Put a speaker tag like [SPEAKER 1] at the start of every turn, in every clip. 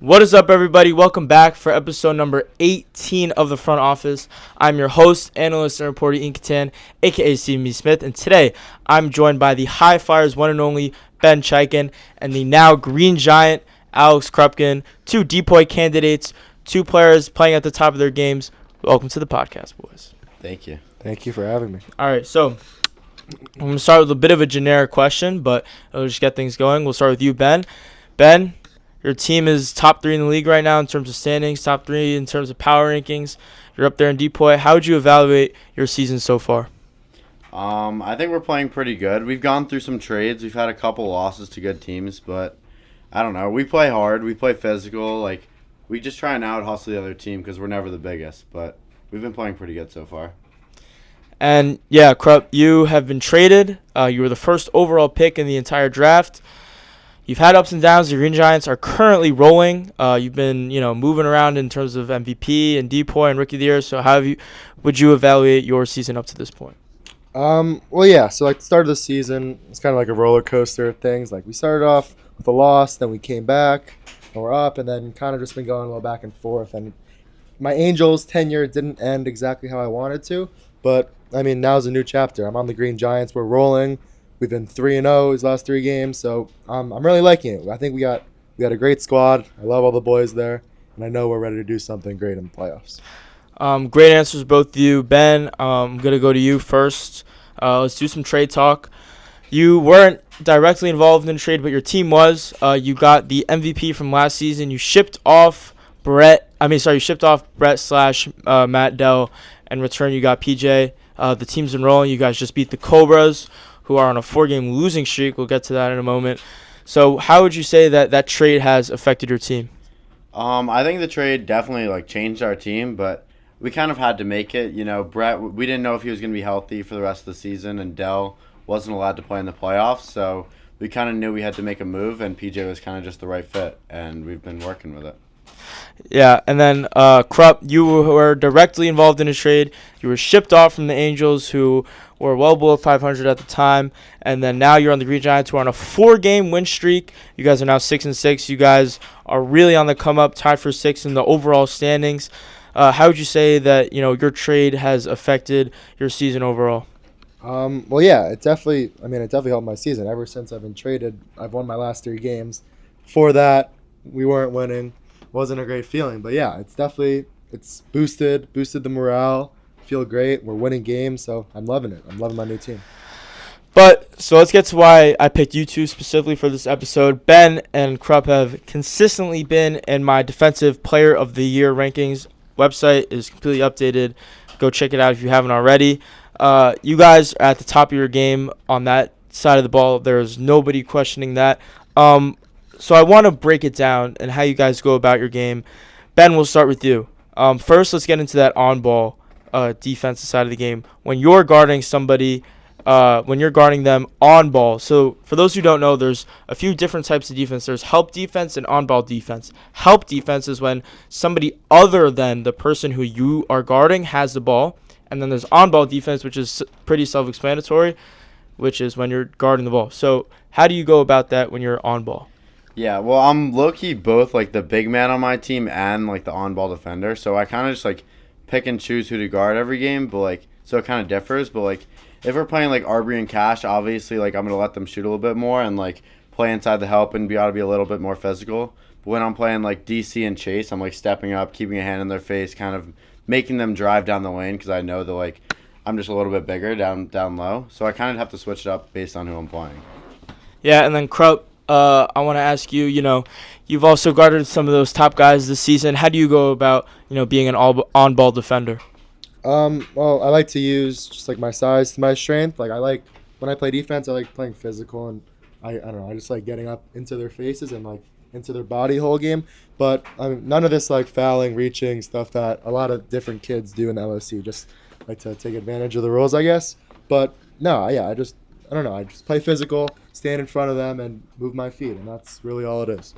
[SPEAKER 1] What is up, everybody? Welcome back for episode number 18 of The Front Office. I'm your host, analyst, and reporter, Ian Catan, a.k.a. Stephen B. Smith, and today I'm joined by the High Flyers' one and only Ben Cheikin and the now Green Giant, Alex Krupkin, two DPOY candidates, two players playing at the top of their games. Welcome to the podcast, boys.
[SPEAKER 2] Thank you.
[SPEAKER 3] Thank you for having me.
[SPEAKER 1] All right, so I'm going to start with a bit of a generic question, but it'll just get things going. We'll start with you, Ben. Ben, your team is top 3 in the league right now in terms of standings, top 3 in terms of power rankings. You're up there in DPOY. How would you evaluate your season so far?
[SPEAKER 2] I think we're playing pretty good. We've gone through some trades. We've had a couple losses to good teams, but I don't know. We play hard. We play physical. We just try and out-hustle the other team because we're never the biggest, but we've been playing pretty good so far.
[SPEAKER 1] And, yeah, Krupp, you have been traded. You were the first overall pick in the entire draft. You've had ups and downs. The Green Giants are currently rolling. You've been, moving around in terms of MVP and DPOY and Rookie of the Year. So how would you evaluate your season up to this point?
[SPEAKER 3] So the start of the season, it's kind of like a roller coaster of things. We started off with a loss, then we came back, and we're up, and then kind of just been going a little back and forth. And my Angels tenure didn't end exactly how I wanted to, but, now's a new chapter. I'm on the Green Giants. We're rolling. We've been 3-0 these last 3 games, so I'm really liking it. I think we got a great squad. I love all the boys there, and I know we're ready to do something great in the playoffs.
[SPEAKER 1] Great answers, both of you. Ben, I'm going to go to you first. Let's do some trade talk. You weren't directly involved in the trade, but your team was. You got the MVP from last season. You shipped off Brett / Matt Dell. In return, you got PJ. The team's been rolling. You guys just beat the Cobras, who are on a 4-game losing streak. We'll get to that in a moment. So how would you say that trade has affected your team?
[SPEAKER 2] I think the trade definitely changed our team, but we kind of had to make it. Brett, we didn't know if he was going to be healthy for the rest of the season, and Dell wasn't allowed to play in the playoffs, so we kind of knew we had to make a move, and PJ was kind of just the right fit, and we've been working with it.
[SPEAKER 1] Yeah, and then Krupp, you were directly involved in a trade. You were shipped off from the Angels, who were well below 500 at the time, and then now you're on the Green Giants, who are on a 4-game win streak. You guys are now 6-6. You guys are really on the come up, tied for 6th in the overall standings. How would you say that your trade has affected your season overall?
[SPEAKER 3] It definitely helped my season. Ever since I've been traded, I've won my last 3 games. Before that, we weren't winning. Wasn't a great feeling, but yeah, it's boosted the morale. Feel great. We're winning games, so I'm loving it. I'm loving my new team.
[SPEAKER 1] So let's get to why I picked you two specifically for this episode. Ben and Krupp have consistently been in my Defensive Player of the Year rankings. Website is completely updated. Go check it out if you haven't already. You guys are at the top of your game on that side of the ball. There's nobody questioning that. So I want to break it down and how you guys go about your game. Ben, we'll start with you. First, let's get into that on-ball defensive side of the game. When you're guarding somebody, when you're guarding them on ball. So for those who don't know, there's a few different types of defense. There's help defense and on-ball defense. Help defense is when somebody other than the person who you are guarding has the ball. And then there's on-ball defense, which is pretty self-explanatory, which is when you're guarding the ball. So how do you go about that when you're on ball?
[SPEAKER 2] Yeah, well, I'm low-key both the big man on my team and the on-ball defender. So I kind of just pick and choose who to guard every game, but so it kind of differs. But if we're playing Arbery and Cash, obviously I'm gonna let them shoot a little bit more and play inside the help and ought to be a little bit more physical. But when I'm playing DC and Chase, I'm stepping up, keeping a hand in their face, kind of making them drive down the lane because I know that I'm just a little bit bigger down low. So I kind of have to switch it up based on who I'm playing.
[SPEAKER 1] Yeah, and then Krupp, I want to ask you, you've also guarded some of those top guys this season. How do you go about, being an on-ball defender?
[SPEAKER 3] Well, I like to use just my size to my strength. When I play defense, I like playing physical, and I don't know, I just like getting up into their faces and into their body whole game. But none of this fouling, reaching stuff that a lot of different kids do in the LSU. Just like to take advantage of the rules, I guess. But no, yeah, I just play physical, stand in front of them, and move my feet, and that's really all it is.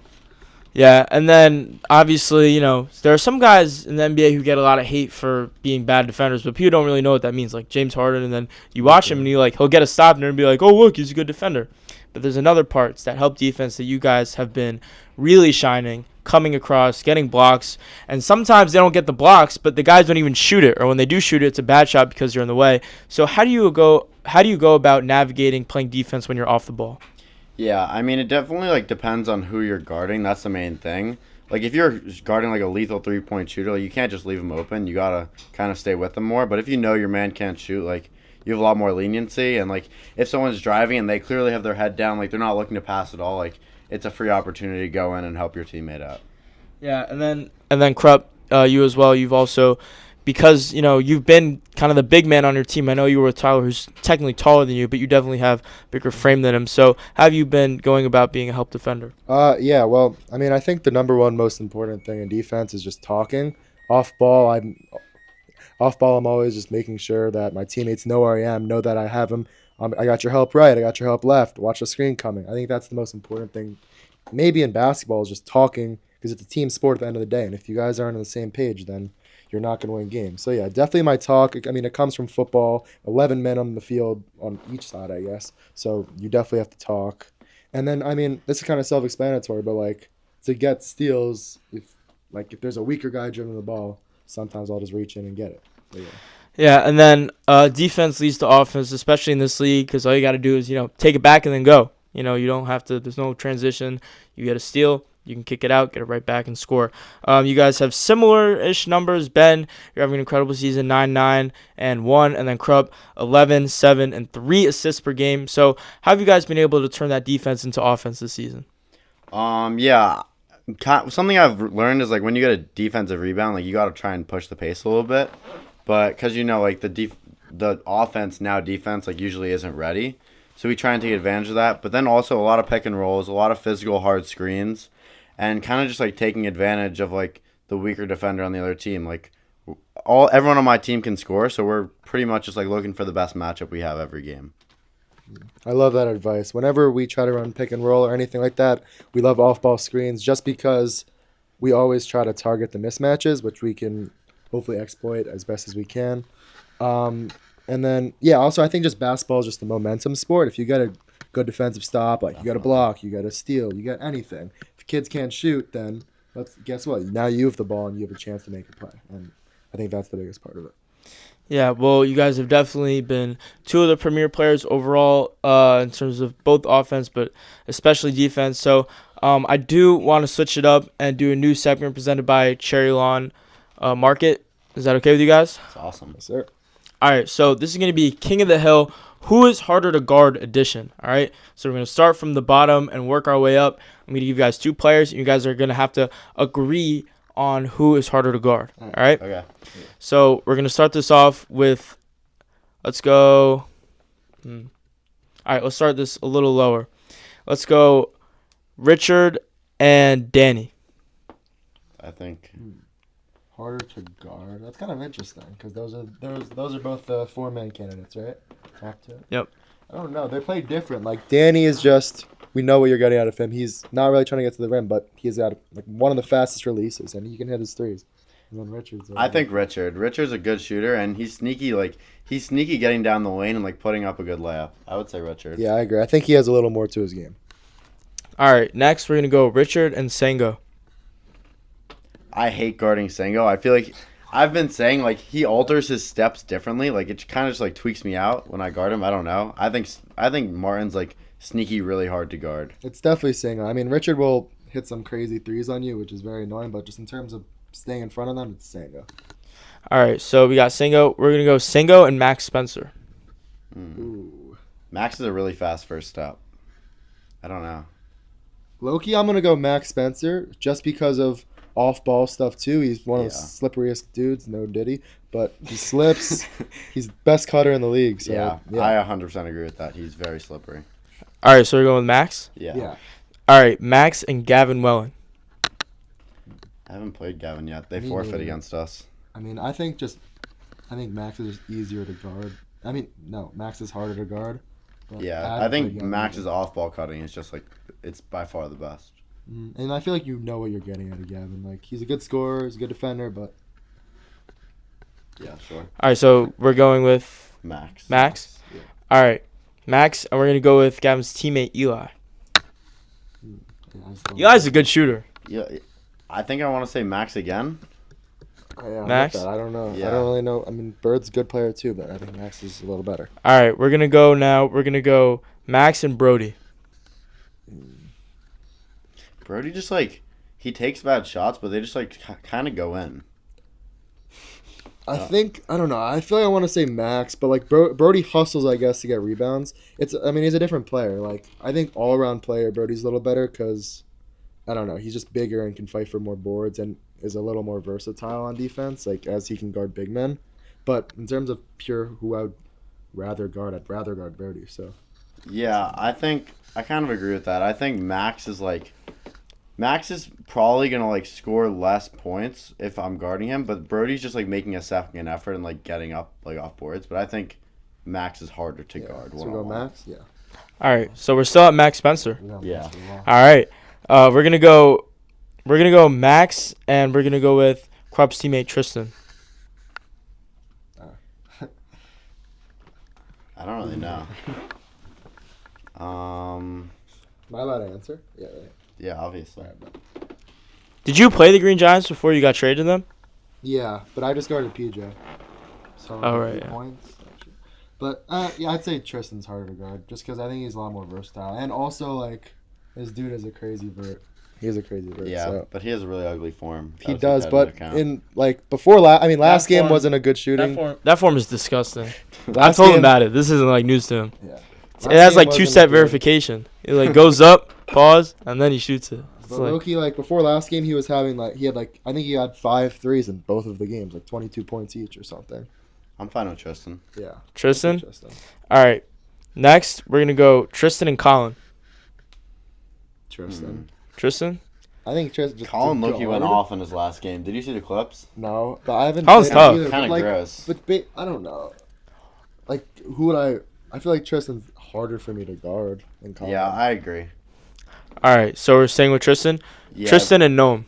[SPEAKER 1] Yeah, and then obviously, there are some guys in the NBA who get a lot of hate for being bad defenders, but people don't really know what that means. Like James Harden, and then you watch him, and he'll get a stop and be like, oh, look, he's a good defender. But there's another part, it's that help defense that you guys have been really shining coming across, getting blocks, and sometimes they don't get the blocks, but the guys don't even shoot it, or when they do shoot it, it's a bad shot because you're in the way. So how do you go about navigating playing defense when you're off the ball?
[SPEAKER 2] Yeah, I mean, it definitely like depends on who you're guarding. That's the main thing. Like if you're guarding like a lethal 3-point shooter, like, you can't just leave him open. You gotta kind of stay with him more. But if you know your man can't shoot, like you have a lot more leniency. And like if someone's driving and they clearly have their head down, like they're not looking to pass at all, like it's a free opportunity to go in and help your teammate out.
[SPEAKER 1] Yeah, and then Krupp, you as well. You've also, because you've been kind of the big man on your team. I know you were with Tyler, who's technically taller than you, but you definitely have a bigger frame than him. So, how have you been going about being a help defender?
[SPEAKER 3] Yeah. Well, I mean, I think the number one most important thing in defense is just talking. Off ball, I'm always just making sure that my teammates know where I am, know that I have them. I got your help right. I got your help left. Watch the screen coming. I think that's the most important thing. Maybe in basketball is just talking because it's a team sport at the end of the day. And if you guys aren't on the same page, then you're not going to win games. So, yeah, definitely my talk. I mean, it comes from football, 11 men on the field on each side, I guess. So you definitely have to talk. And then, I mean, this is kind of self-explanatory, but, like, to get steals, if there's a weaker guy dribbling the ball, sometimes I'll just reach in and get it. So, yeah.
[SPEAKER 1] Yeah, and then defense leads to offense, especially in this league, because all you got to do is, take it back and then go. You don't have to – there's no transition. You get a steal. You can kick it out, get it right back, and score. You guys have similar-ish numbers. Ben, you're having an incredible season, 9-9 and 1, and then Krupp, 11, 7, and 3 assists per game. So how have you guys been able to turn that defense into offense this season?
[SPEAKER 2] Yeah. Something I've learned is like when you get a defensive rebound, like you got to try and push the pace a little bit. But because like the offense now defense like usually isn't ready, so we try and take advantage of that. But then also a lot of pick and rolls, a lot of physical hard screens, and kind of just like taking advantage of like the weaker defender on the other team. Like everyone on my team can score, so we're pretty much just like looking for the best matchup we have every game.
[SPEAKER 3] I love that advice. Whenever we try to run pick and roll or anything like that, we love off-ball screens just because we always try to target the mismatches, which we can hopefully exploit as best as we can. And then, yeah, also I think just basketball is just a momentum sport. If you get a good defensive stop, like you got a block, you got a steal, you got anything. If kids can't shoot, then guess what? Now you have the ball and you have a chance to make a play. And I think that's the biggest part of it.
[SPEAKER 1] Yeah, well, you guys have definitely been two of the premier players overall in terms of both offense, but especially defense. So I do want to switch it up and do a new segment presented by Cherry Lawn Market. Is that okay with you guys?
[SPEAKER 2] That's awesome.
[SPEAKER 3] Yes, sir.
[SPEAKER 1] All right, so this is going to be King of the Hill, who is harder to guard edition. All right, so we're going to start from the bottom and work our way up. I'm going to give you guys two players, and you guys are going to have to agree on who is harder to guard. All right?
[SPEAKER 2] Okay.
[SPEAKER 1] So we're going to start this off with, let's go. All right, let's start this a little lower. Let's go Richard and Danny.
[SPEAKER 2] I think
[SPEAKER 3] Harder to guard. That's kind of interesting because those are both the 4-man candidates, right? Top two.
[SPEAKER 1] Yep.
[SPEAKER 3] I don't know. They play different. Like Danny is just we know what you're getting out of him. He's not really trying to get to the rim, but he's got like one of the fastest releases and he can hit his threes. And then Richard's.
[SPEAKER 2] I think Richard's a good shooter and he's sneaky. Like he's sneaky getting down the lane and like putting up a good layup. I would say Richard.
[SPEAKER 3] Yeah, I agree. I think he has a little more to his game.
[SPEAKER 1] All right, next we're gonna go Richard and Sengo.
[SPEAKER 2] I hate guarding Sengo. I feel like I've been saying like he alters his steps differently. Like it kind of just like tweaks me out when I guard him. I don't know. I think Martin's like sneaky, really hard to guard.
[SPEAKER 3] It's definitely Sengo. I mean, Richard will hit some crazy threes on you, which is very annoying. But just in terms of staying in front of them, it's Sengo.
[SPEAKER 1] All right, so we got Sengo. We're gonna go Sengo and Max Spencer.
[SPEAKER 3] Ooh.
[SPEAKER 2] Max is a really fast first step. I don't know.
[SPEAKER 3] Low-key, I'm gonna go Max Spencer just because of off-ball stuff too. He's one of the slipperiest dudes, no Diddy, but he slips. He's best cutter in the league. So,
[SPEAKER 2] yeah, I 100% agree with that. He's very slippery.
[SPEAKER 1] All right, so we're going with Max.
[SPEAKER 2] Yeah.
[SPEAKER 1] All right, Max and Gavin Welling.
[SPEAKER 2] I haven't played Gavin yet. They
[SPEAKER 3] Me
[SPEAKER 2] forfeit
[SPEAKER 3] neither.
[SPEAKER 2] against us.
[SPEAKER 3] I mean, I think Max is just easier to guard. I mean, no, Max is harder to guard.
[SPEAKER 2] Yeah, I think Max's off-ball cutting is just like it's by far the best.
[SPEAKER 3] And I feel like you know what you're getting out of Gavin. Like he's a good scorer, he's a good defender, but
[SPEAKER 2] yeah, sure.
[SPEAKER 1] All right, so we're going with
[SPEAKER 2] Max.
[SPEAKER 1] Yeah. All right, Max, and we're gonna go with Gavin's teammate Eli. Eli's a good shooter.
[SPEAKER 2] Yeah, I think I want to say Max again.
[SPEAKER 3] Yeah, I'm
[SPEAKER 1] Max?
[SPEAKER 3] with that. I don't know.
[SPEAKER 2] Yeah.
[SPEAKER 3] I don't really know. I mean, Bird's a good player too, but I think Max is a little better.
[SPEAKER 1] All right, we're gonna go now. We're gonna go Max and Brody.
[SPEAKER 2] Brody just like he takes bad shots, but they just like kind of go in.
[SPEAKER 3] I don't know. I feel like I want to say Max, but like Brody hustles, I guess, to get rebounds. I mean, he's a different player. Like I think all around player, Brody's a little better because I don't know. He's just bigger and can fight for more boards and is a little more versatile on defense, like as he can guard big men. But in terms of pure who I would rather guard, I'd rather guard Brody. So
[SPEAKER 2] Yeah, I think I kind of agree with that. I think Max is probably gonna like score less points if I'm guarding him, but Brody's just like making a second effort and like getting up like off boards. But I think Max is harder to guard.
[SPEAKER 3] So we go Max. Yeah.
[SPEAKER 1] All right, so we're still at Max Spencer.
[SPEAKER 2] Yeah.
[SPEAKER 1] All right, we're gonna go Max, and we're gonna go with Krup's teammate Tristan.
[SPEAKER 2] I don't really know.
[SPEAKER 3] Am I allowed to answer? Yeah. Right.
[SPEAKER 2] Yeah, obviously.
[SPEAKER 1] Did you play the Green Giants before you got traded to them?
[SPEAKER 3] Yeah, but I just guarded PJ. So
[SPEAKER 1] Oh, right,
[SPEAKER 3] 8
[SPEAKER 1] yeah.
[SPEAKER 3] points. Actually. But yeah, I'd say Tristan's harder to guard just because I think he's a lot more versatile, and also like this dude is a crazy vert. He is a crazy vert.
[SPEAKER 2] Yeah,
[SPEAKER 3] So.
[SPEAKER 2] but he has a really ugly form.
[SPEAKER 3] He
[SPEAKER 2] That
[SPEAKER 3] does,
[SPEAKER 2] was
[SPEAKER 3] but
[SPEAKER 2] taken into account.
[SPEAKER 3] in like before last game
[SPEAKER 1] form-
[SPEAKER 3] wasn't a good shooting.
[SPEAKER 1] That form is disgusting. I
[SPEAKER 3] Last
[SPEAKER 1] told him
[SPEAKER 3] game-
[SPEAKER 1] about it. This isn't like news to him.
[SPEAKER 3] Yeah.
[SPEAKER 1] It
[SPEAKER 3] Last
[SPEAKER 1] has
[SPEAKER 3] game
[SPEAKER 1] like
[SPEAKER 3] wasn't
[SPEAKER 1] two-step
[SPEAKER 3] good.
[SPEAKER 1] verification. It like goes up, pause, and then he shoots it. It's
[SPEAKER 3] But
[SPEAKER 1] like,
[SPEAKER 3] Loki, like before last game, he was having I think he had 5 threes in both of the games, like 22 points each or something.
[SPEAKER 2] I'm fine with Tristan.
[SPEAKER 3] Yeah.
[SPEAKER 1] Tristan.
[SPEAKER 3] Tristan.
[SPEAKER 1] All right, next we're gonna go Tristan and Colin.
[SPEAKER 3] Tristan.
[SPEAKER 1] Tristan.
[SPEAKER 3] I think Tristan. Just
[SPEAKER 2] Colin
[SPEAKER 3] to
[SPEAKER 2] Loki went
[SPEAKER 3] guard-
[SPEAKER 2] off in his last game. Did you see the clips?
[SPEAKER 3] No, but I haven't.
[SPEAKER 1] Colin's
[SPEAKER 3] played him
[SPEAKER 1] tough.
[SPEAKER 3] either,
[SPEAKER 2] Kind of
[SPEAKER 3] but, like,
[SPEAKER 2] gross.
[SPEAKER 3] But I don't know. Like, who would I feel like Tristan's harder for me to guard than Colin.
[SPEAKER 2] Yeah, I agree.
[SPEAKER 1] All right, so we're staying with Tristan.
[SPEAKER 2] Yeah,
[SPEAKER 1] Tristan and Noam.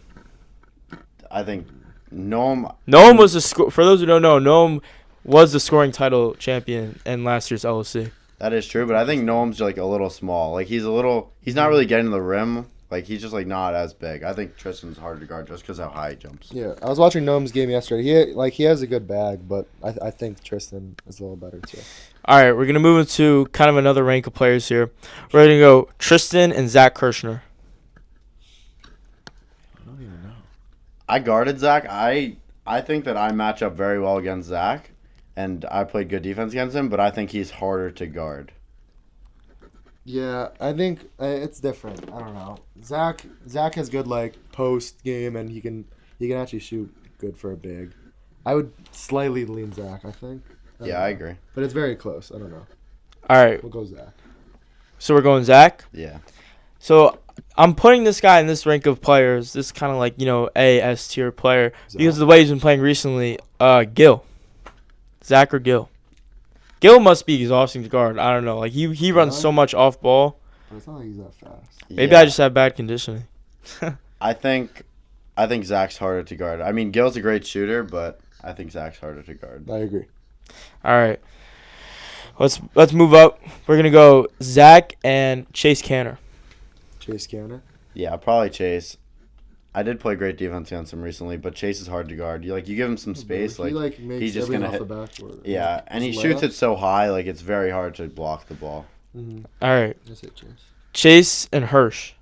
[SPEAKER 2] I think Noam.
[SPEAKER 1] Noam was for those who don't know, Noam was the scoring title champion in last year's LOC.
[SPEAKER 2] That is true, but I think Noam's like a little small. Like he's not really getting to the rim. Like he's just like not as big. I think Tristan's harder to guard just because how high he jumps.
[SPEAKER 3] Yeah, I was watching Noam's game yesterday. He has a good bag, but I think Tristan is a little better too.
[SPEAKER 1] All right, we're gonna move into kind of another rank of players here. We're gonna go Tristan and Zach Kirshner.
[SPEAKER 3] I don't even know.
[SPEAKER 2] I guarded Zach. I think that I match up very well against Zach, and I played good defense against him. But I think he's harder to guard.
[SPEAKER 3] Yeah, I think it's different. I don't know. Zach has good like post game, and he can actually shoot good for a big. I would slightly lean Zach. I think.
[SPEAKER 2] Yeah, I agree.
[SPEAKER 3] But it's very close. I don't know.
[SPEAKER 1] All right,
[SPEAKER 3] We'll go Zach.
[SPEAKER 1] so we're going Zach.
[SPEAKER 2] Yeah.
[SPEAKER 1] So I'm putting this guy in this rank of players. This kind of like A S tier player because of the way he's been playing recently. Gil, Zach or Gil. Gil must be exhausting to guard. I don't know. Like he runs so much off ball.
[SPEAKER 3] But it's not like he's that fast.
[SPEAKER 1] Maybe
[SPEAKER 2] Yeah.
[SPEAKER 1] I just have bad conditioning.
[SPEAKER 2] I think Zach's harder to guard. I mean, Gil's a great shooter, but I think Zach's harder to guard.
[SPEAKER 3] I agree.
[SPEAKER 1] All right, let's move up. We're gonna go Zach and Chase Canner.
[SPEAKER 3] Chase Canner.
[SPEAKER 2] Yeah, probably Chase. I did play great defense against him recently, but Chase is hard to guard. You give him some space,
[SPEAKER 3] he makes
[SPEAKER 2] he's just
[SPEAKER 3] everything
[SPEAKER 2] gonna
[SPEAKER 3] off
[SPEAKER 2] hit.
[SPEAKER 3] the backboard.
[SPEAKER 2] Yeah, and he
[SPEAKER 3] Just
[SPEAKER 2] shoots it
[SPEAKER 3] layups.
[SPEAKER 2] so high, like it's very hard to block the ball.
[SPEAKER 3] Mm-hmm.
[SPEAKER 1] All right,
[SPEAKER 3] Just hit Chase.
[SPEAKER 1] Chase and Hirsch.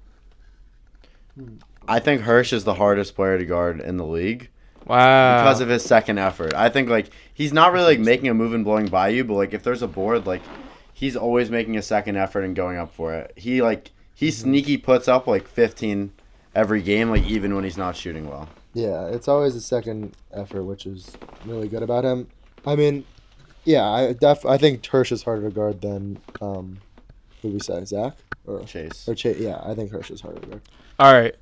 [SPEAKER 2] I think Hirsch is the hardest player to guard in the league
[SPEAKER 1] Wow.
[SPEAKER 2] because of his second effort. I think he's not really making a move and blowing by you, but if there's a board, he's always making a second effort and going up for it. He sneaky puts up 15 every game, even when he's not shooting well.
[SPEAKER 3] Yeah, it's always a second effort, which is really good about him. I mean, yeah, I think Hirsch is harder to guard than who we say, Zach or
[SPEAKER 2] Chase.
[SPEAKER 3] Chase. Yeah, I think Hirsch is harder to guard.
[SPEAKER 1] All right.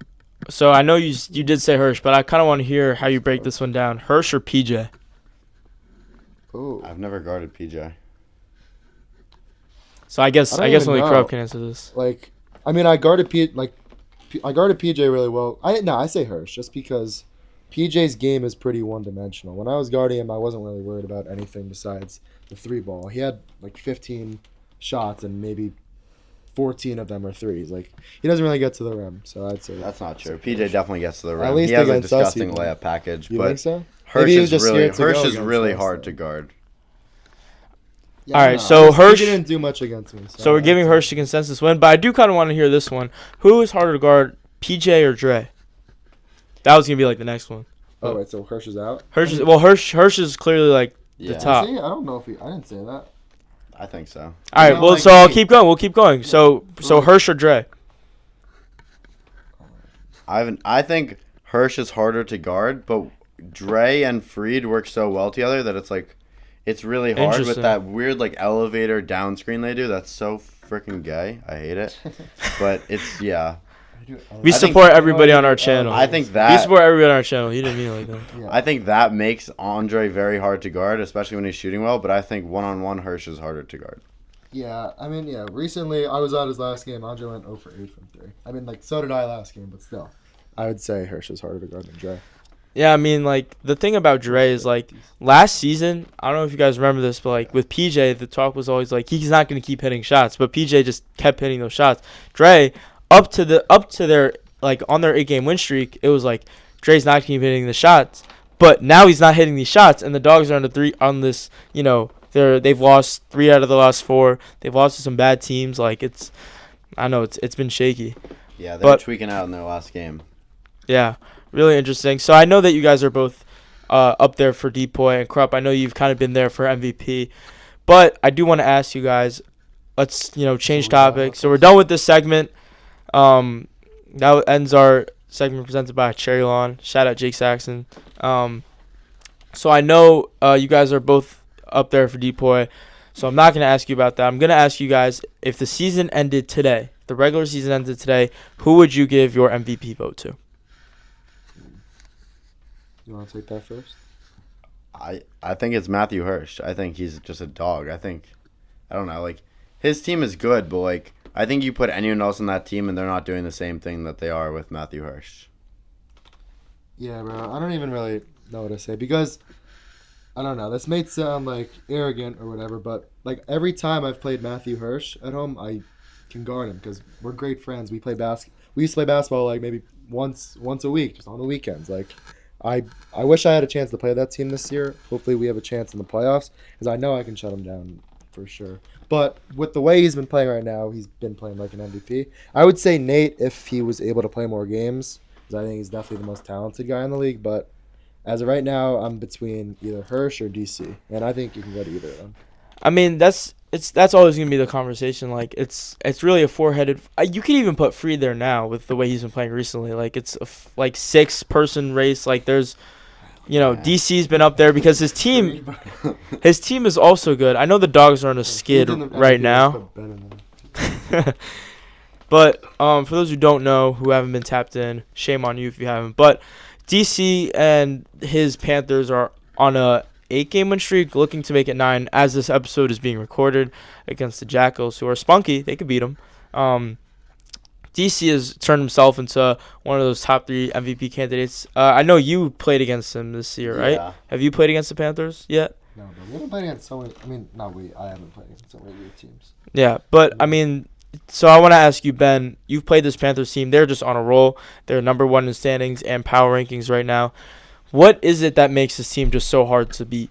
[SPEAKER 1] So I know you did say Hirsch, but I kind of want to hear how you break this one down. Hirsch or PJ?
[SPEAKER 3] Oh,
[SPEAKER 2] I've never guarded PJ.
[SPEAKER 1] So I guess
[SPEAKER 3] I don't even
[SPEAKER 1] only
[SPEAKER 3] know.
[SPEAKER 1] Krupp can answer this.
[SPEAKER 3] I mean, I guarded PJ really well. I say Hirsch just because PJ's game is pretty one-dimensional. When I was guarding him, I wasn't really worried about anything besides the 3 ball. He had 15 shots and maybe 14 of them are threes. Like, he doesn't really get to the rim, so I'd say
[SPEAKER 2] That's not true. PJ definitely gets to the rim.
[SPEAKER 3] At least
[SPEAKER 2] he has a
[SPEAKER 3] against us,
[SPEAKER 2] disgusting
[SPEAKER 3] he-
[SPEAKER 2] layup package,
[SPEAKER 3] You
[SPEAKER 2] but
[SPEAKER 3] think so?
[SPEAKER 2] Hirsch
[SPEAKER 3] Maybe he was
[SPEAKER 2] is
[SPEAKER 3] just
[SPEAKER 2] really
[SPEAKER 3] scared to go against
[SPEAKER 2] hard
[SPEAKER 3] us,
[SPEAKER 2] to
[SPEAKER 3] though.
[SPEAKER 2] guard.
[SPEAKER 3] Yeah,
[SPEAKER 1] All
[SPEAKER 3] I
[SPEAKER 1] right,
[SPEAKER 3] don't know.
[SPEAKER 1] so
[SPEAKER 3] He
[SPEAKER 1] Hirsch-
[SPEAKER 3] didn't do much against me.
[SPEAKER 1] So we're
[SPEAKER 3] I'd
[SPEAKER 1] giving
[SPEAKER 3] say-
[SPEAKER 1] Hirsch a consensus win, but I do kind of want to hear this one. Who is harder to guard, PJ or Dre? That was gonna be like the next one.
[SPEAKER 3] Oh wait, so Hirsch is out.
[SPEAKER 1] Hirsch is clearly like the
[SPEAKER 2] Yeah.
[SPEAKER 1] top.
[SPEAKER 3] See, I don't know if I didn't say that.
[SPEAKER 2] I think so.
[SPEAKER 1] All right,
[SPEAKER 3] know,
[SPEAKER 1] well,
[SPEAKER 3] like
[SPEAKER 1] so I'll
[SPEAKER 3] me.
[SPEAKER 1] keep going. We'll keep going. So
[SPEAKER 3] Right.
[SPEAKER 1] Hirsch or Dre?
[SPEAKER 2] I think Hirsch is harder to guard, but Dre and Freed work so well together that it's really hard with
[SPEAKER 1] Interesting.
[SPEAKER 2] that weird like elevator down screen they do. That's so freaking gay. I hate it. But it's yeah.
[SPEAKER 1] We
[SPEAKER 2] I think-
[SPEAKER 1] support everybody on our channel.
[SPEAKER 2] I think
[SPEAKER 1] We
[SPEAKER 2] that
[SPEAKER 1] support everybody on our channel. He didn't mean it like that.
[SPEAKER 3] Yeah.
[SPEAKER 2] I think that makes Andre very hard to guard, especially when he's shooting well. But I think one-on-one Hirsch is harder to guard.
[SPEAKER 3] Yeah, I mean, yeah. Recently, I was at his last game. Andre went 0 for 8 from 3. I mean, like, so did I last game, but still. I would say Hirsch is harder to guard than Dre.
[SPEAKER 1] Yeah, I mean, like, the thing about Dre is, like, last season, I don't know if you guys remember this, but, like, with PJ, the talk was always, like, he's not going to keep hitting shots. But PJ just kept hitting those shots. Dre, up to their, like, on their 8-game win streak, it was, like, Dre's not going to keep hitting the shots. But now he's not hitting these shots, and the Dogs are on this, you know, they've lost 3 out of the last 4. They've lost to some bad teams. Like, it's been shaky.
[SPEAKER 2] Yeah, they're
[SPEAKER 1] But-
[SPEAKER 2] tweaking out in their last game.
[SPEAKER 1] Yeah, really interesting. So I know that you guys are both up there for DPOY and Krupp. I know you've kind of been there for MVP. But I do want to ask you guys, let's, change topics. So we're done with this segment. That ends our segment presented by Cherry Lawn. Shout out Jake Saxon. So I know you guys are both up there for DPOY. So I'm not going to ask you about that. I'm going to ask you guys, if the season ended today, the regular season ended today, who would you give your MVP vote to?
[SPEAKER 3] You want to take that first?
[SPEAKER 2] I think it's Matthew Hirsch. I think he's just a dog. I don't know, like, his team is good, but, like, I think you put anyone else on that team and they're not doing the same thing that they are with Matthew Hirsch.
[SPEAKER 3] Yeah, bro. I don't even really know what to say because, I don't know. This may sound, like, arrogant or whatever, but, like, every time I've played Matthew Hirsch at home, I can guard him because we're great friends. We used to play basketball, like, maybe once a week, just on the weekends. Like, I wish I had a chance to play that team this year. Hopefully we have a chance in the playoffs because I know I can shut him down for sure. But with the way he's been playing right now, he's been playing like an MVP. I would say Nate if he was able to play more games because I think he's definitely the most talented guy in the league. But as of right now, I'm between either Hirsch or DC, and I think you can go to either of them.
[SPEAKER 1] I mean, that's always gonna be the conversation. Like, it's really a 4-headed. You could even put Freed there now with the way he's been playing recently. Like, it's a 6-person race. Like, there's, DC's been up there because his team is also good. I know the Dogs are on a skid right now. But for those who don't know, who haven't been tapped in, shame on you if you haven't. But DC and his Panthers are on a 8-game win streak, looking to make it 9 as this episode is being recorded against the Jackals, who are spunky. They could beat them. DC has turned himself into one of those top 3 MVP candidates. I know you played against him this year, right?
[SPEAKER 2] Yeah.
[SPEAKER 1] Have you played against the Panthers yet?
[SPEAKER 3] No, but we haven't played against so many. I mean, I haven't played against so many good teams.
[SPEAKER 1] Yeah, but I mean, so I want to ask you, Ben. You've played this Panthers team. They're just on a roll. They're number 1 in standings and power rankings right now. What is it that makes this team just so hard to beat?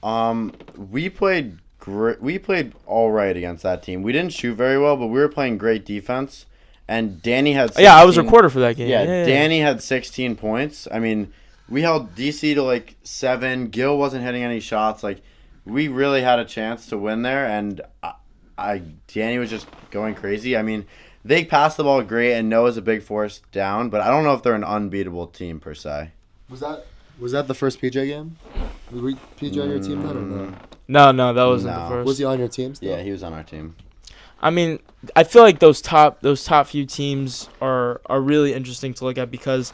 [SPEAKER 2] We played great. We played all right against that team. We didn't shoot very well, but we were playing great defense. And Danny had 16,
[SPEAKER 1] Yeah, I was a recorder for that game.
[SPEAKER 2] Yeah, Danny had 16 points. I mean, we held DC to like 7. Gil wasn't hitting any shots. Like, we really had a chance to win there, and Danny was just going crazy. I mean, they passed the ball great, and Noah's a big force down, but I don't know if they're an unbeatable team per se.
[SPEAKER 3] Was that the first PJ game? Was PJ on your team then or no?
[SPEAKER 1] No, that wasn't
[SPEAKER 2] No.
[SPEAKER 1] the first.
[SPEAKER 3] Was he on your team still?
[SPEAKER 2] Yeah, he was on our team.
[SPEAKER 1] I mean, I feel like those top few teams are really interesting to look at because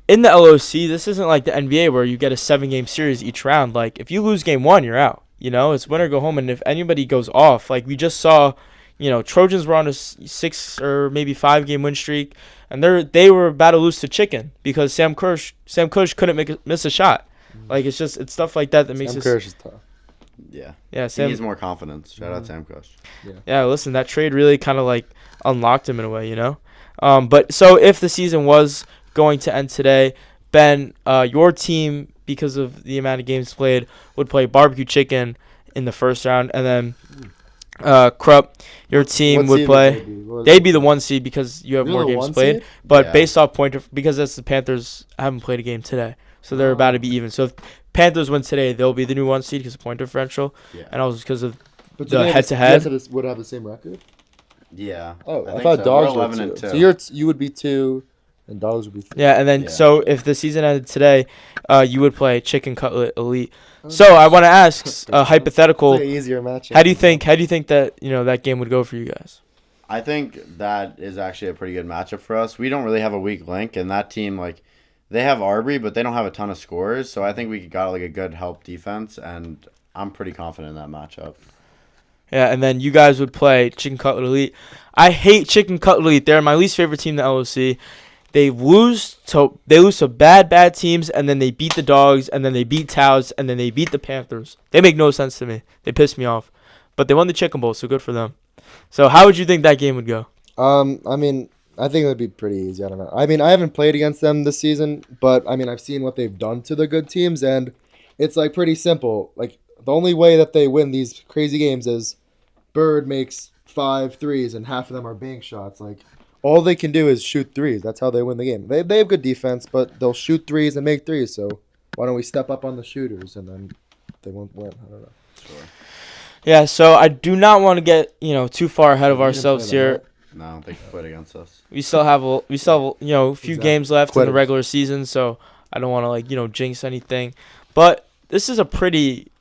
[SPEAKER 1] in the LOC, this isn't like the NBA where you get a 7-game series each round. Like, if you lose game 1, you're out. It's win or go home. And if anybody goes off, like we just saw, Trojans were on a 6 or maybe 5-game win streak, and they were about to lose to Cheikin because Sam Kush couldn't miss a shot. Like, it's stuff like that makes
[SPEAKER 3] Sam
[SPEAKER 1] it.
[SPEAKER 3] Kersh is tough.
[SPEAKER 2] Yeah.
[SPEAKER 1] Yeah,
[SPEAKER 2] He
[SPEAKER 1] Sam.
[SPEAKER 2] needs more confidence. Shout out Sam Kush.
[SPEAKER 1] Yeah, listen, that trade really kind of like unlocked him in a way, you know. But so if the season was going to end today, Ben, your team, because of the amount of games played, would play Barbecue Chicken in the first round, and then Krupp, your team
[SPEAKER 3] What
[SPEAKER 1] would
[SPEAKER 3] seed
[SPEAKER 1] play.
[SPEAKER 3] they be? What was
[SPEAKER 1] They'd
[SPEAKER 3] it?
[SPEAKER 1] be the 1 seed because you have
[SPEAKER 3] You're
[SPEAKER 1] more
[SPEAKER 3] the
[SPEAKER 1] games
[SPEAKER 3] 1
[SPEAKER 1] played.
[SPEAKER 3] seed?
[SPEAKER 1] But
[SPEAKER 2] Yeah.
[SPEAKER 1] based off because that's the Panthers haven't played a game today, so they're about to be even. So if Panthers win today, they'll be the new 1 seed because of point differential,
[SPEAKER 2] Yeah.
[SPEAKER 1] and also because of
[SPEAKER 3] But
[SPEAKER 1] the
[SPEAKER 3] do they have
[SPEAKER 1] head-to-head.
[SPEAKER 3] You guys would have the same record.
[SPEAKER 2] Yeah.
[SPEAKER 3] Oh, I
[SPEAKER 2] think
[SPEAKER 3] thought
[SPEAKER 2] so.
[SPEAKER 3] dogs
[SPEAKER 2] We're
[SPEAKER 3] were
[SPEAKER 2] 11 and
[SPEAKER 3] 2.
[SPEAKER 2] 2.
[SPEAKER 3] So you would be 2, and dogs would be 3.
[SPEAKER 1] Yeah, and then
[SPEAKER 2] Yeah.
[SPEAKER 1] so if the season ended today, you would play Chicken Cutlet Elite. So I want to ask a hypothetical.
[SPEAKER 3] It's an easier match.
[SPEAKER 1] How do you think that that game would go for you guys?
[SPEAKER 2] I think that is actually a pretty good matchup for us. We don't really have a weak link, and that team, like, they have Arbery, but they don't have a ton of scorers, so I think we got, like, a good help defense, and I'm pretty confident in that matchup.
[SPEAKER 1] Yeah, and then you guys would play Chicken Cutlet Elite. I hate Chicken Cutlet Elite. They're my least favorite team in the LOC. They lose to bad teams, and then they beat the Dogs, and then they beat Towers, and then they beat the Panthers. They make no sense to me. They piss me off. But they won the Chicken Bowl, so good for them. So how would you think that game would go?
[SPEAKER 3] I mean, I think it would be pretty easy. I don't know. I mean, I haven't played against them this season, but I mean, I've seen what they've done to the good teams, and it's like pretty simple. Like the only way that they win these crazy games is Bird makes 5 threes, and half of them are bank shots. Like all they can do is shoot threes. That's how they win the game. They have good defense, but they'll shoot threes and make threes. So why don't we step up on the shooters, and then they won't win? I don't know.
[SPEAKER 2] Sure.
[SPEAKER 1] Yeah, so I do not want to get too far ahead of
[SPEAKER 3] You didn't
[SPEAKER 1] ourselves
[SPEAKER 3] play that,
[SPEAKER 1] here.
[SPEAKER 3] right?
[SPEAKER 2] No, they played against us.
[SPEAKER 1] We still have a few
[SPEAKER 3] Exactly.
[SPEAKER 1] games left in
[SPEAKER 3] Quitters.
[SPEAKER 1] the regular season, so I don't want to jinx anything. But this is a pretty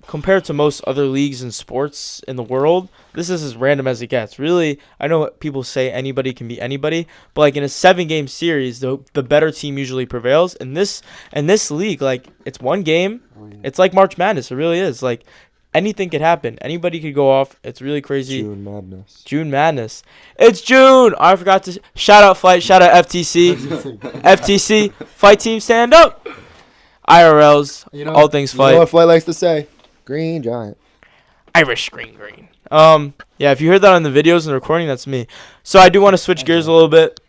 [SPEAKER 1] compared to most other leagues and sports in the world, this is as random as it gets. Really, I know what people say anybody can beat anybody, but in a 7-game series, the better team usually prevails. In this league, it's one game.
[SPEAKER 3] Oh, yeah.
[SPEAKER 1] It's like March Madness. It really is. Anything could happen. Anybody could go off. It's really crazy. June Madness. It's June. I forgot to shout out Flight. Shout out FTC. FTC. Fight team, stand up. IRLs. All things
[SPEAKER 3] You
[SPEAKER 1] Flight.
[SPEAKER 3] know what Flight likes to say? Green Giant.
[SPEAKER 1] Irish green. Yeah, if you heard that on the videos and the recording, that's me. So I do want to switch gears a little bit.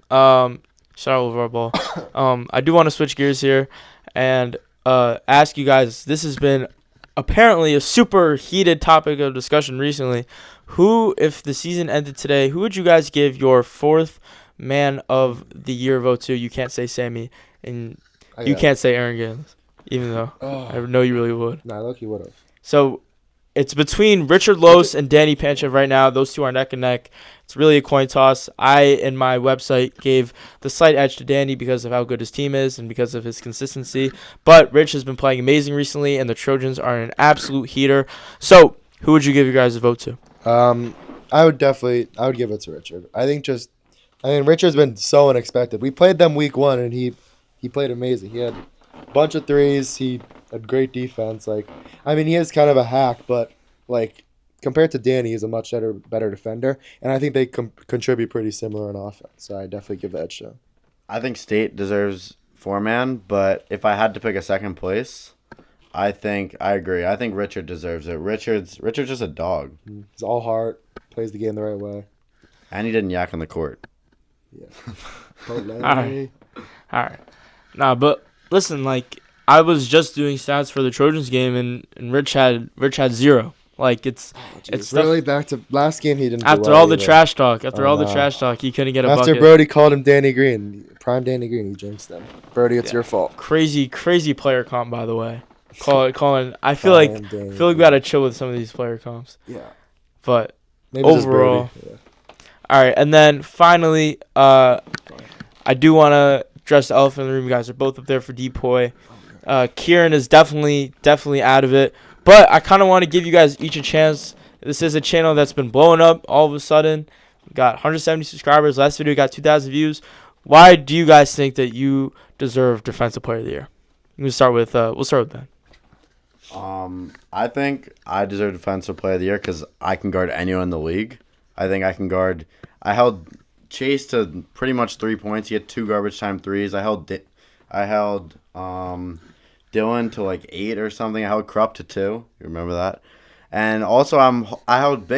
[SPEAKER 1] Shout out LeVar Ball. I do want to switch gears here and ask you guys. This has been apparently a super heated topic of discussion recently. If the season ended today, who would you guys give your 4th man of the year vote to? You can't say Sammy, and you can't say Aaron Gans, even though I know you really would.
[SPEAKER 3] Nah, look, you would have.
[SPEAKER 1] So it's between Richard Lose and Danny Panchev right now. Those two are neck and neck. It's really a coin toss. I, in my website, gave the slight edge to Danny because of how good his team is and because of his consistency. But Rich has been playing amazing recently, and the Trojans are an absolute heater. So who would you give your guys a vote to?
[SPEAKER 3] I would give it to Richard. I mean, Richard's been so unexpected. We played them week 1, and he played amazing. He had a bunch of threes. He had great defense. He is kind of a hack, but compared to Danny, he's a much better defender, and I think they contribute pretty similar in offense. So I definitely give the edge to him.
[SPEAKER 2] I think State deserves 4-man, but if I had to pick a second place, I agree. I think Richard deserves it. Richard's just a dog.
[SPEAKER 3] He's all heart, plays the game the right way.
[SPEAKER 2] And he didn't yak on the court.
[SPEAKER 3] Yeah.
[SPEAKER 1] All right. Nah, but listen, I was just doing stats for the Trojans game, and Rich had 0. It's
[SPEAKER 3] really back to last game. He didn't.
[SPEAKER 1] After
[SPEAKER 3] do well
[SPEAKER 1] all the
[SPEAKER 3] either.
[SPEAKER 1] trash talk, he couldn't get a
[SPEAKER 3] After
[SPEAKER 1] bucket.
[SPEAKER 3] Brody called him Danny Green, prime Danny Green, he jinxed them. Brody, it's your fault.
[SPEAKER 1] Crazy player comp, by the way. Colin, I feel like we gotta chill with some of these player comps.
[SPEAKER 3] Yeah.
[SPEAKER 1] But
[SPEAKER 3] Maybe just
[SPEAKER 1] overall,
[SPEAKER 3] Brody.
[SPEAKER 1] all right. And then finally, I do want to address the elephant in the room. You guys are both up there for DPOY. Kieran is definitely out of it. But I kind of want to give you guys each a chance. This is a channel that's been blowing up all of a sudden. We got 170 subscribers. Last video got 2,000 views. Why do you guys think that you deserve Defensive Player of the Year? We'll start with Ben.
[SPEAKER 2] I think I deserve Defensive Player of the Year because I can guard anyone in the league. I think I can guard. I held Chase to pretty much 3 points. He had 2 garbage time threes. I held Dylan to like 8 or something. I held Krupp to 2. You remember that? And also I held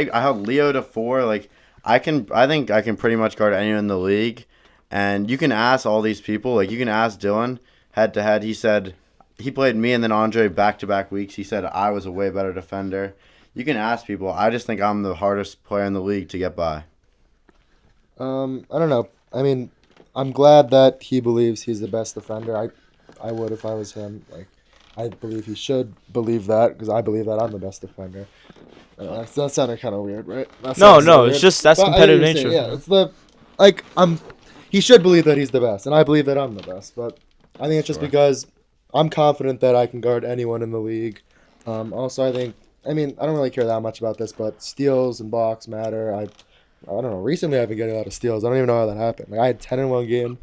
[SPEAKER 2] Leo to 4. Like I think I can pretty much guard anyone in the league. And you can ask all these people. Like you can ask Dylan head to head. He said he played me and then Andre back-to-back weeks. He said I was a way better defender. You can ask people. I just think I'm the hardest player in the league to get by.
[SPEAKER 3] I don't know. I mean, I'm glad that he believes he's the best defender. I would if I was him. Like, I believe he should believe that because I believe that I'm the best defender. That sounded kind of weird, right?
[SPEAKER 1] No, it's just that's competitive nature.
[SPEAKER 3] Yeah, it's the like he should believe that he's the best, and I believe that I'm the best. But I think it's just because I'm confident that I can guard anyone in the league. Also, I don't really care that much about this, but steals and blocks matter. I don't know. Recently, I've been getting a lot of steals. I don't even know how that happened. Like I had 10 in one game.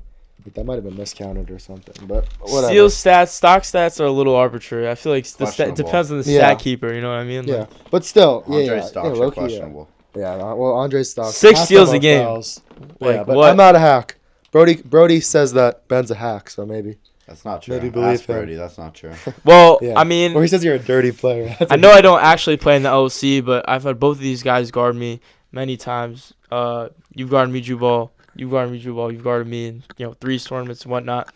[SPEAKER 3] But that might have been miscounted or something. But whatever.
[SPEAKER 1] Steal stats, stock stats are a little arbitrary. I feel like it depends on the
[SPEAKER 3] Yeah.
[SPEAKER 1] stat keeper. You know what I mean?
[SPEAKER 3] Yeah, but still,
[SPEAKER 2] Andre's stocks are
[SPEAKER 3] low-key,
[SPEAKER 2] questionable.
[SPEAKER 3] Yeah, well, Andre's stocks.
[SPEAKER 1] 6
[SPEAKER 3] half
[SPEAKER 1] steals
[SPEAKER 3] them
[SPEAKER 1] a
[SPEAKER 3] are
[SPEAKER 1] game.
[SPEAKER 3] fouls.
[SPEAKER 1] Like,
[SPEAKER 3] Yeah, but
[SPEAKER 1] what?
[SPEAKER 3] I'm not a hack. Brody says that Ben's a hack, so maybe.
[SPEAKER 2] That's not true.
[SPEAKER 3] Maybe believe
[SPEAKER 2] Ask
[SPEAKER 3] him.
[SPEAKER 2] Brody. That's not true.
[SPEAKER 1] Well,
[SPEAKER 3] Yeah.
[SPEAKER 1] I mean,
[SPEAKER 3] Or he says you're a dirty player.
[SPEAKER 1] I know I don't actually play in the OC, but I've had both of these guys guard me many times. You've guarded me, Jubal. You've guarded me, Jubal. You've guarded me in 3 tournaments and whatnot.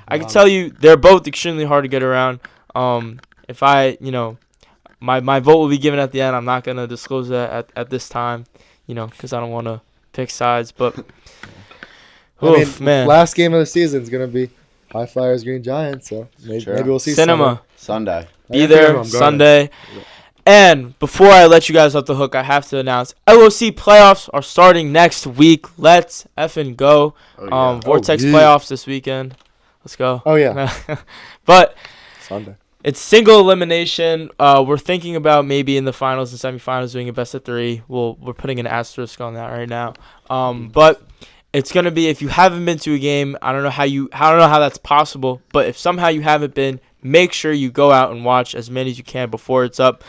[SPEAKER 1] I can tell you they're both extremely hard to get around. If I, my vote will be given at the end. I'm not going to disclose that at this time, because I don't want to pick sides. But, man.
[SPEAKER 3] Last game of the season is going to be High Flyers Green Giants, so maybe we'll see
[SPEAKER 1] Cinema.
[SPEAKER 2] Sunday.
[SPEAKER 1] Be there Sunday. And before I let you guys off the hook, I have to announce LOC playoffs are starting next week. Let's effing go. Vortex playoffs this weekend. Let's go.
[SPEAKER 3] Oh, yeah.
[SPEAKER 1] But
[SPEAKER 3] Sunday.
[SPEAKER 1] it's single elimination. We're thinking about maybe in the finals and semifinals doing a best of 3. We're putting an asterisk on that right now. But it's gonna be, if you haven't been to a game, I don't know how that's possible. But if somehow you haven't been, make sure you go out and watch as many as you can before it's up.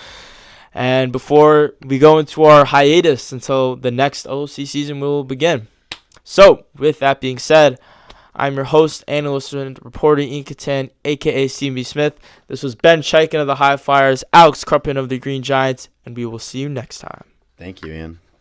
[SPEAKER 1] And before we go into our hiatus until the next LOC season will begin. So, with that being said, I'm your host, analyst, and reporter, Ian Catan, a.k.a. CB Smith. This was Ben Cheikin of the High Flyers, Alex Krupkin of the Green Giants, and we will see you next time.
[SPEAKER 2] Thank you, Ian.